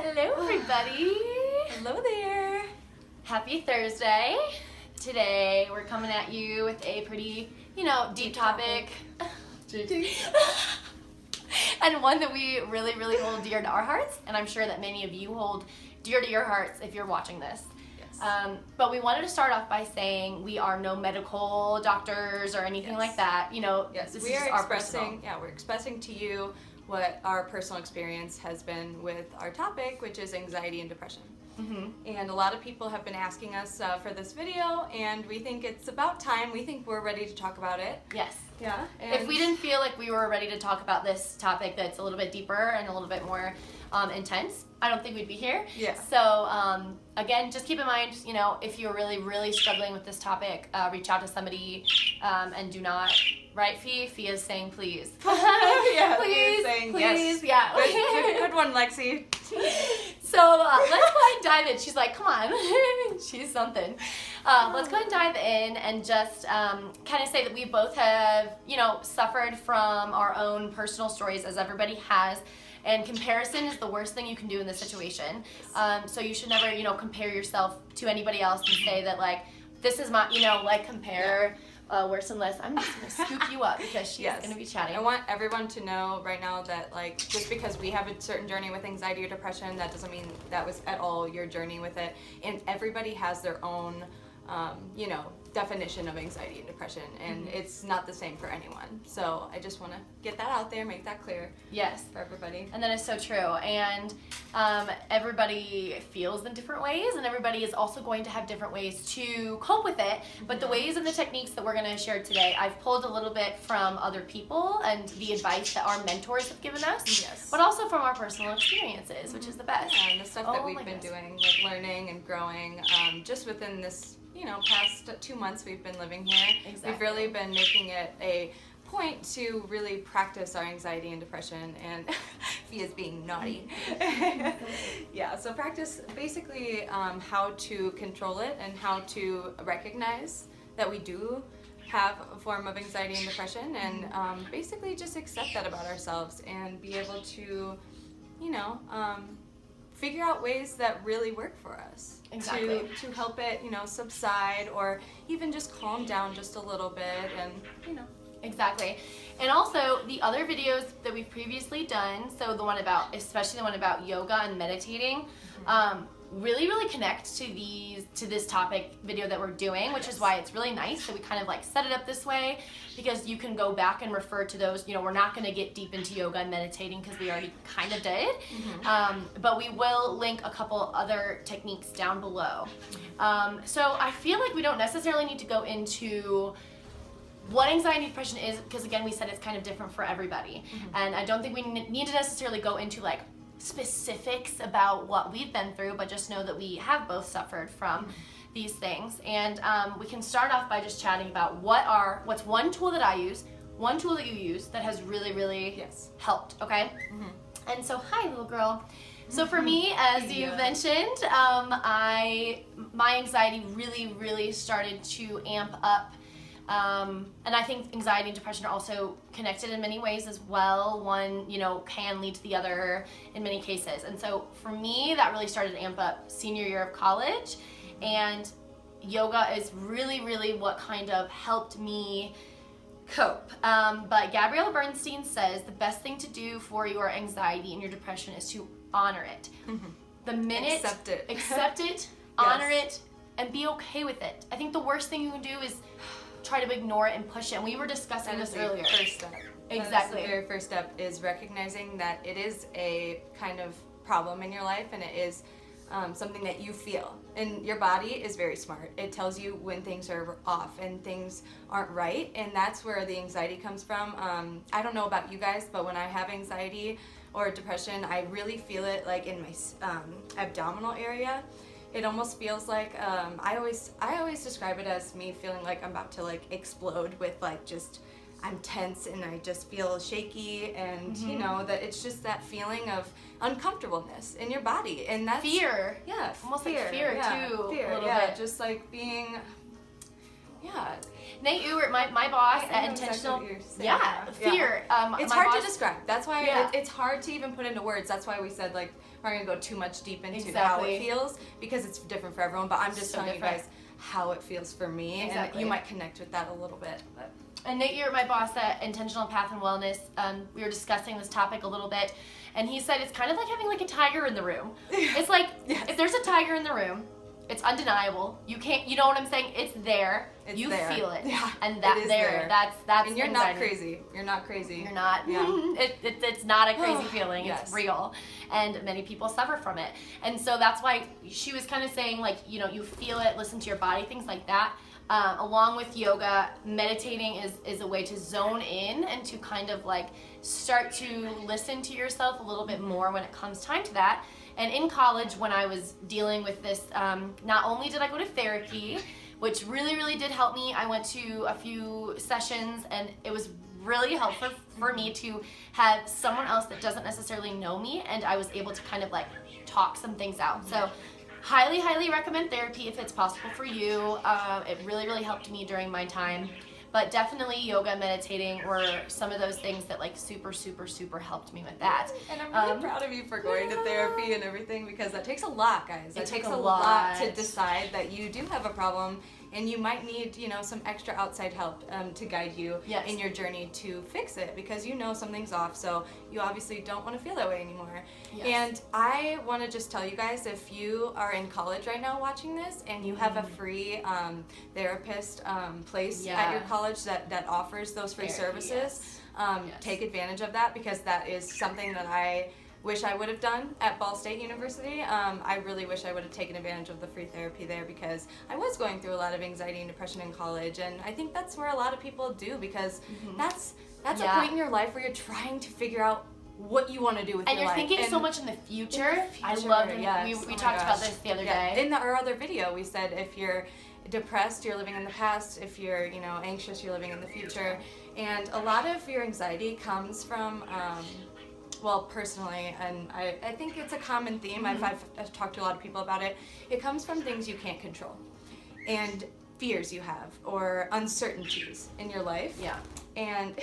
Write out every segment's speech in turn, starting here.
Hello, everybody. Hello there. Happy Thursday. Today, we're coming at you with a pretty, deep topic. And one that we really, really hold dear to our hearts. And I'm sure that many of you hold dear to your hearts if you're watching this. Yes. But we wanted to start off by saying we are no medical doctors or anything like that. Yes, this we is are our expressing. Yeah, we're expressing to you what our personal experience has been with our topic, which is anxiety and depression. Mm-hmm. And a lot of people have been asking us for this video, and we think it's about time. We think we're ready to talk about it. Yes. Yeah. If we didn't feel like we were ready to talk about this topic that's a little bit deeper and a little bit more intense, I don't think we'd be here. Yeah. So, again, just keep in mind, if you're really, really struggling with this topic, reach out to somebody and do not, right, Fee? Fee is saying please. Yeah, please, saying please, yes. yeah. Good one, Lexi. So let's go ahead and dive in. She's like, come on. She's something. Let's go ahead and dive in and just kind of say that we both have, suffered from our own personal stories, as everybody has. And comparison is the worst thing you can do in this situation. So you should never, compare yourself to anybody else and say that, like, this is my, compare worse and less. I'm just going to scoop you up because she's going to be chatting. I want everyone to know right now that, like, just because we have a certain journey with anxiety or depression, that doesn't mean that was at all your journey with it. And everybody has their own, definition of anxiety and depression, and it's not the same for anyone. So I just want to get that out there, make that clear. Yes. For everybody. And that is so true. And everybody feels in different ways, and everybody is also going to have different ways to cope with it. But the ways and the techniques that we're going to share today, I've pulled a little bit from other people and the advice that our mentors have given us, Yes. but also from our personal experiences, which is the best. Yeah, and the stuff that we've been doing, like learning and growing, just within this, past 2 months we've been living here. Exactly. We've really been making it a point to really practice our anxiety and depression, and Fee is being naughty. Yeah, so practice basically how to control it and how to recognize that we do have a form of anxiety and depression, and basically just accept that about ourselves and be able to, figure out ways that really work for us. Exactly. To help it, subside, or even just calm down just a little bit, and Exactly. And also the other videos that we've previously done, so especially the one about yoga and meditating, really, really connect to this topic video that we're doing, which is why it's really nice that we kind of like set it up this way, because you can go back and refer to those. We're not going to get deep into yoga and meditating because we already kind of did, but we will link a couple other techniques down below. So I feel like we don't necessarily need to go into what anxiety and depression is, because again, we said it's kind of different for everybody, and I don't think we need to necessarily go into like specifics about what we've been through, but just know that we have both suffered from these things. And we can start off by just chatting about what's one tool that I use, one tool that you use that has really, really helped, okay? And so, hi, little girl. So for me, as you mentioned, my anxiety really, really started to amp up. And I think anxiety and depression are also connected in many ways as well. One, can lead to the other in many cases. And so for me, that really started to amp up senior year of college. And yoga is really, really what kind of helped me cope. But Gabrielle Bernstein says the best thing to do for your anxiety and your depression is to honor it. The minute, accept it, honor it, and be okay with it. I think the worst thing you can do is try to ignore it and push it. And we were discussing this earlier. First step. Exactly. The very first step is recognizing that it is a kind of problem in your life, and it is something that you feel. And your body is very smart. It tells you when things are off and things aren't right, and that's where the anxiety comes from. I don't know about you guys, but when I have anxiety or depression, I really feel it like in my abdominal area. It almost feels like I always describe it as me feeling like I'm about to like explode with like just I'm tense and I just feel shaky, and that it's just that feeling of uncomfortableness in your body, and that's fear. Yeah, almost fear. Like fear too. Fear, a little yeah, bit. just like being, yeah. Nate Ewert, my boss I at know exactly Intentional, what you're saying yeah, now. fear. It's my hard boss, to describe. That's why Yeah. it's hard to even put into words. That's why we said like we're gonna go too much deep into how Exactly. it feels because it's different for everyone. But I'm just So telling different. you guys how it feels for me, Exactly. and you might connect with that a little bit. But. And Nate Ewert, my boss at Intentional Path and Wellness, we were discussing this topic a little bit, and he said it's kind of like having like a tiger in the room. It's like Yes. if there's a tiger in the room, it's undeniable. You can't, you know what I'm saying? It's there. It's you there. feel it. Yeah, And that it is there. there. That's And you're anxiety. not crazy. You're not crazy. You're not. Yeah. It's not a crazy feeling. Yes. It's real, and many people suffer from it. And so that's why she was kind of saying, like, you know, you feel it, listen to your body, things like that. Along with yoga, meditating is a way to zone in and to kind of like start to listen to yourself a little bit more when it comes time to that. And in college, when I was dealing with this, not only did I go to therapy, which really, really did help me. I went to a few sessions, and it was really helpful for me to have someone else that doesn't necessarily know me, and I was able to kind of like talk some things out. So highly, highly recommend therapy if it's possible for you. It really, really helped me during my time. But definitely yoga, meditating were some of those things that like super, super, super helped me with that. And I'm really proud of you for going to therapy and everything because that takes a lot, guys. That It takes took a a lot to lot. decide that you do have a problem and you might need, you know, some extra outside help to guide you Yes. in your journey to fix it because you know something's off. So you obviously don't want to feel that way anymore. Yes. And I want to just tell you guys, if you are in college right now watching this and you have a free therapist place at your Yeah. college that offers those free Therapy, services, yes. take advantage of that because that is something that I wish I would have done at Ball State University. I really wish I would have taken advantage of the free therapy there because I was going through a lot of anxiety and depression in college, and I think that's where a lot of people do because that's a Yeah. point in your life where you're trying to figure out what you want to do with And your you're life. thinking so much in the future. In the I future, loved when yes. we Oh my talked about gosh. this the other Yeah. day. In our other video, we said if you're depressed, you're living in the past. If you're, you know, anxious, you're living in the future. And a lot of your anxiety comes from, well, personally, and I think it's a common theme. I've talked to a lot of people about it. It comes from things you can't control and fears you have or uncertainties in your life. Yeah. And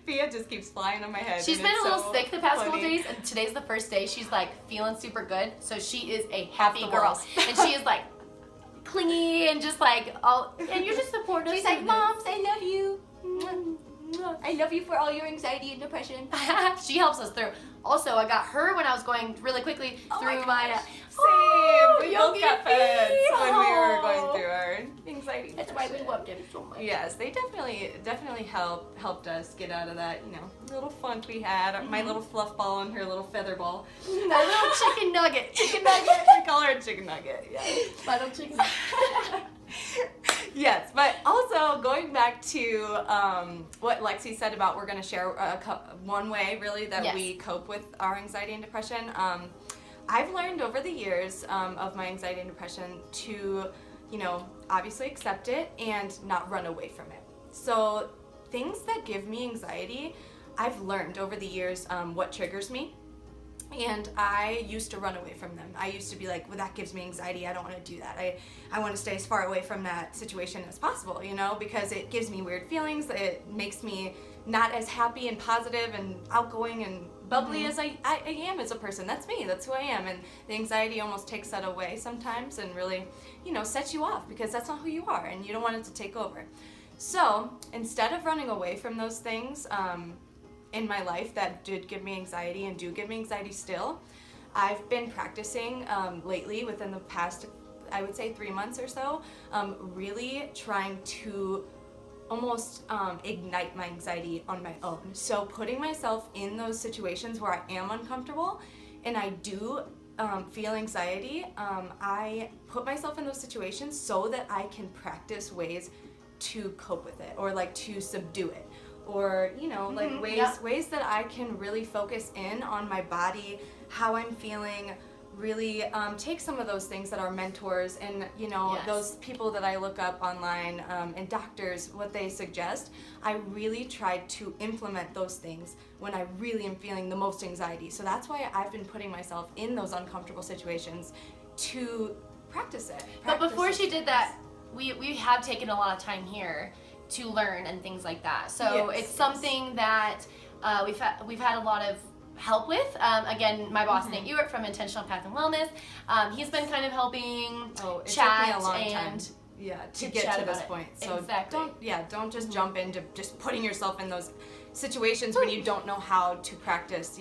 Pia just keeps flying on my head. She's and been a it's little so sick the past couple funny. days, and today's the first day she's like feeling super good. So she is a happy the girl, walls. and she is like clingy and just like all. And you're just supportive. She's like, Moms, I love you. I love you for all your anxiety and depression. She helps us through. Also, I got her when I was going really quickly through my. Same. We both Yogi got feds Bee. when we were Oh. going through our anxiety. That's why we depression. loved him so much. Yes, they definitely helped us get out of that, you know, little funk we had. My little fluff ball and her little feather ball. My little chicken nugget. Chicken nugget. We call her a chicken nugget. Yes. My little chicken. Yes, but also going back to what Lexi said about we're going to share one way really that Yes. we cope with our anxiety and depression. I've learned over the years of my anxiety and depression to, you know, obviously accept it and not run away from it. So things that give me anxiety, I've learned over the years what triggers me. And I used to run away from them. I used to be like, well, that gives me anxiety. I don't want to do that. I want to stay as far away from that situation as possible, you know, because it gives me weird feelings. It makes me not as happy and positive and outgoing and bubbly as I am as a person. That's me. That's who I am. And the anxiety almost takes that away sometimes and really, you know, sets you off because that's not who you are and you don't want it to take over. So instead of running away from those things, in my life that did give me anxiety and do give me anxiety still, I've been practicing lately within the past, I would say 3 months or so, really trying to almost ignite my anxiety on my own. So putting myself in those situations where I am uncomfortable and I do feel anxiety, I put myself in those situations so that I can practice ways to cope with it or like to subdue it. Or, you know, like ways that I can really focus in on my body, how I'm feeling, really take some of those things that our mentors and, you know, those people that I look up online and doctors, what they suggest. I really tried to implement those things when I really am feeling the most anxiety. So that's why I've been putting myself in those uncomfortable situations to practice it. But before she did that, we have taken a lot of time here to learn and things like that. So Yes, it's something that we've had a lot of help with. Again, my boss Nate Ewert from Intentional Path and Wellness, he's been kind of helping It chat took me a long and time. Yeah, to to get chat to this about it. point. So Exactly. don't just jump into just putting yourself in those situations when you don't know how to practice,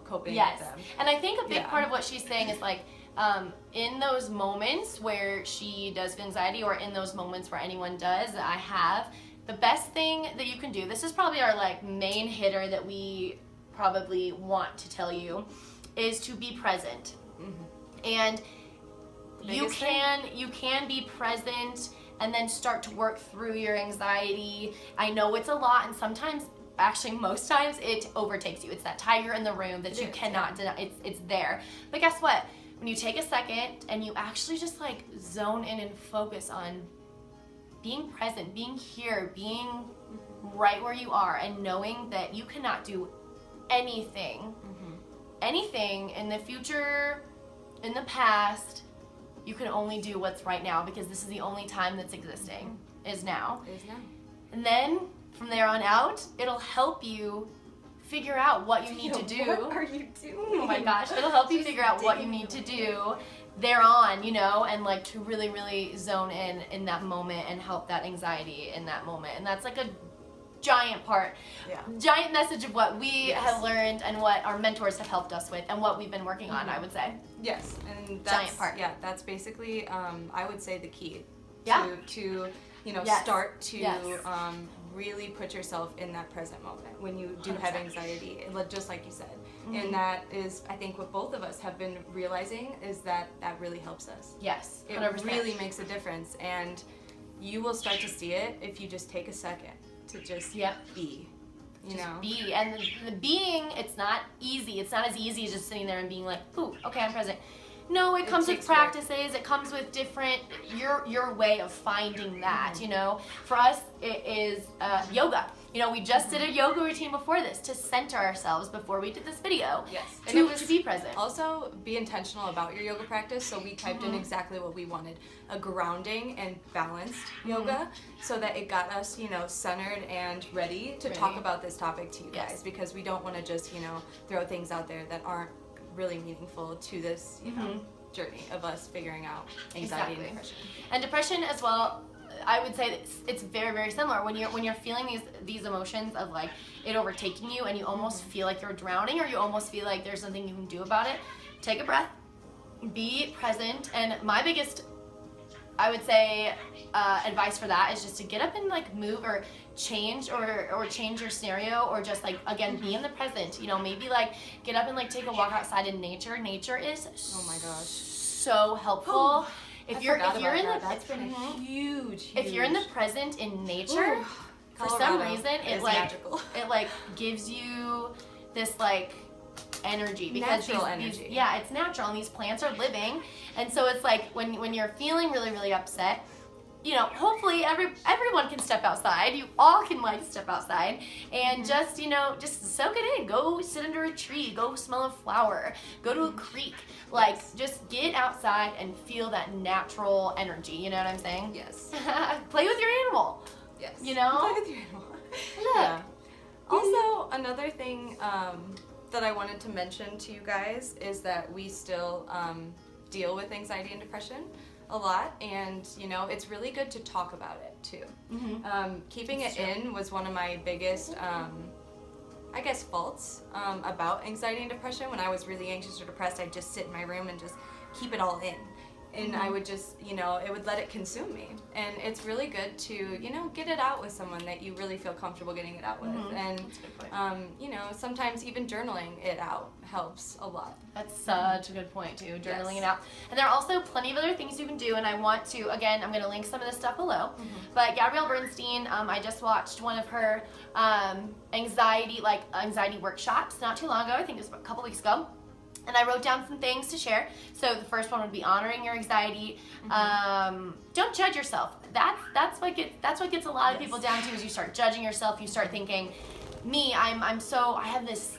coping Yes, with them. and I think a big Yeah. part of what she's saying is like, in those moments where she does feel anxiety, or in those moments where anyone does, that I have, the best thing that you can do, this is probably our like main hitter that we probably want to tell you, is to be present. And you can be present and then start to work through your anxiety. I know it's a lot, and sometimes, actually most times, it overtakes you. It's that tiger in the room that you cannot deny. It's there. But guess what? When you take a second and you actually just like zone in and focus on being present, being here, being right where you are, and knowing that you cannot do anything in the future, in the past, you can only do what's right now, because this is the only time that's existing, is now. And then from there on out, it'll help you figure out what you need to do. What are you doing? Oh my gosh, it'll help you figure out what you need to do thereon, and like to really, really zone in that moment and help that anxiety in that moment. And that's like a giant message of what we have learned and what our mentors have helped us with and what we've been working on, I would say. Yes, and that's, giant part. Yeah, that's basically, I would say, the key to start to really put yourself in that present moment when you do 100%. have anxiety, just like you said. And that is, I think, what both of us have been realizing, is that really helps us. Yes, 100%. It really makes a difference, and you will start to see it if you just take a second to just be. Be. And the being, it's not easy. It's not as easy as just sitting there and being like, ooh, okay, I'm present. No, it comes with practices. It comes with different, your way of finding that, For us, it is yoga. We just did a yoga routine before this to center ourselves before we did this video. Yes. To be present. Also, be intentional about your yoga practice. So we typed in exactly what we wanted: a grounding and balanced yoga, so that it got us, centered and ready to talk about this topic to you guys, because we don't want to just, throw things out there that aren't really meaningful to this, journey of us figuring out anxiety and depression. And depression as well, I would say it's very, very similar. When you're feeling these emotions of like it overtaking you, and you almost feel like you're drowning, or you almost feel like there's nothing you can do about it, take a breath, be present. And my biggest, I would say, advice for that is just to get up and like move or change or change your scenario, or just like, again, be in the present. Maybe like get up and like take a walk outside in nature. Nature is so helpful. If you're in the, that's been a huge. If you're in the present in nature, for some reason it like gives you this like energy, because natural energy. It's natural, and these plants are living, and so it's like when you're feeling really, really upset, hopefully everyone can step outside. You all can like step outside and just soak it in. Go sit under a tree. Go smell a flower. Go to a creek. Like just get outside and feel that natural energy. You know what I'm saying? Yes. Play with your animal. Yes. Play with your animal. Yeah. Also, another thing that I wanted to mention to you guys is that we still deal with anxiety and depression a lot, and it's really good to talk about it too. Keeping it in was one of my biggest faults about anxiety and depression. When I was really anxious or depressed, I'd just sit in my room and just keep it all in, and I would just it would let it consume me. And it's really good to get it out with someone that you really feel comfortable getting it out with. And sometimes even journaling it out helps a lot. That's such a good point too, journaling it out. And there are also plenty of other things you can do, and I want to, again, I'm going to link some of this stuff below. But Gabrielle Bernstein, I just watched one of her anxiety workshops not too long ago. I think it was a couple weeks ago. And I wrote down some things to share. So the first one would be honoring your anxiety. Don't judge yourself. That's what gets a lot of people down too, is you start judging yourself. You start thinking, me, I have this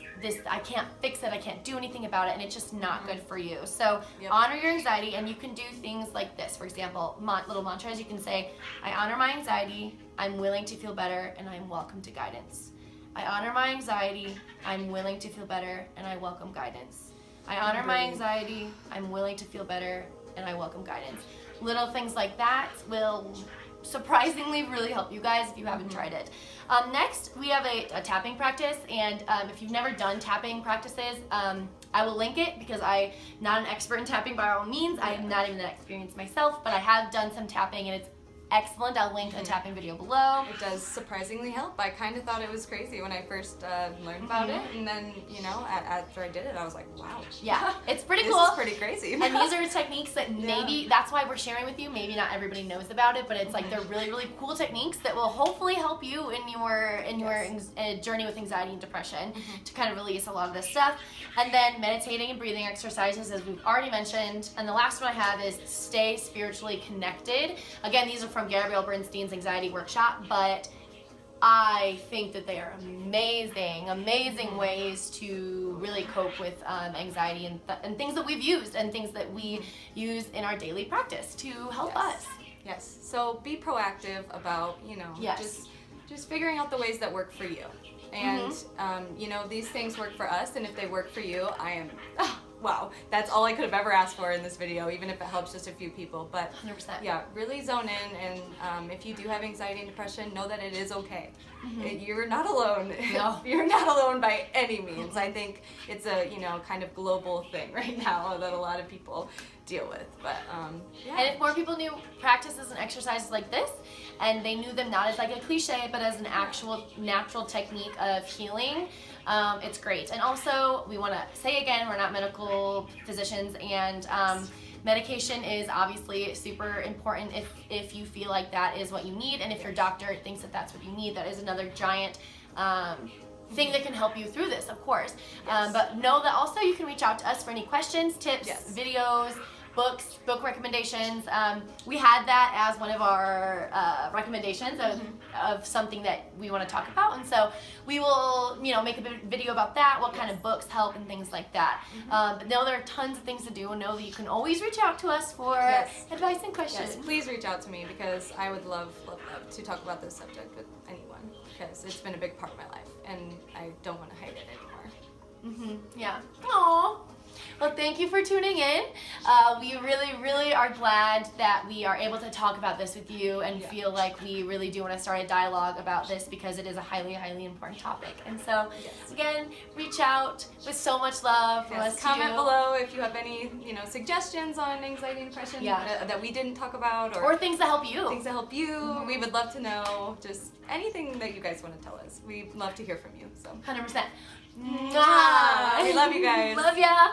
I can't fix it, I can't do anything about it, and it's just not good for you. So honor your anxiety, and you can do things like this. For example, little mantras. You can say, I honor my anxiety, I'm willing to feel better, and I'm welcome to guidance. I honor my anxiety, I'm willing to feel better, and I welcome guidance. I honor my anxiety, I'm willing to feel better, and I welcome guidance. Little things like that will surprisingly really help you guys if you haven't tried it. Next, we have a tapping practice, and if you've never done tapping practices, I will link it because I'm not an expert in tapping by all means. I'm not even that experienced myself, but I have done some tapping, and it's excellent. I'll link a tapping video below. It does surprisingly help. I kind of thought it was crazy when I first learned about it, and then, you know, after I did it, I was like, wow. Yeah, it's pretty cool. This is pretty crazy. And these are techniques that maybe, that's why we're sharing with you, maybe not everybody knows about it, but it's like they're really, really cool techniques that will hopefully help you in your journey with anxiety and depression to kind of release a lot of this stuff. And then meditating and breathing exercises, as we've already mentioned. And the last one I have is stay spiritually connected. Again, these are from Gabrielle Bernstein's anxiety workshop, but I think that they are amazing ways to really cope with anxiety and things that we've used and things that we use in our daily practice to help us. Yes. So be proactive about, you know, just figuring out the ways that work for you. And, you know, these things work for us, and if they work for you, I am, wow, that's all I could have ever asked for in this video, even if it helps just a few people. But 100%. Yeah, really zone in, and if you do have anxiety and depression, know that it is okay. You're not alone. No. You're not alone by any means. I think it's a, you know, kind of global thing right now that a lot of people deal with. But yeah. And if more people knew practices and exercises like this, and they knew them not as like a cliche, but as an actual natural technique of healing, it's great. And also, we want to say again, we're not medical physicians, and medication is obviously super important if you feel like that is what you need, and if your doctor thinks that that's what you need, that is another giant thing that can help you through this, of course. But know that also you can reach out to us for any questions, tips, videos, books, book recommendations. We had that as one of our recommendations of something that we want to talk about, and so we will, you know, make a video about that, what kind of books help and things like that. But know there are tons of things to do, and know that you can always reach out to us for advice and questions. Yes, please reach out to me, because I would love to talk about this subject with anyone, because it's been a big part of my life, and I don't want to hide it anymore. Yeah. Aww. Well, thank you for tuning in. We really are glad that we are able to talk about this with you, and feel like we really do want to start a dialogue about this, because it is a highly important topic. And so, again, reach out with so much love for us. Comment below if you have any, you know, suggestions on anxiety and depression that we didn't talk about, or things that help you. Things that help you. We would love to know. Just anything that you guys want to tell us. We'd love to hear from you. So 100%. We love you guys. Love ya.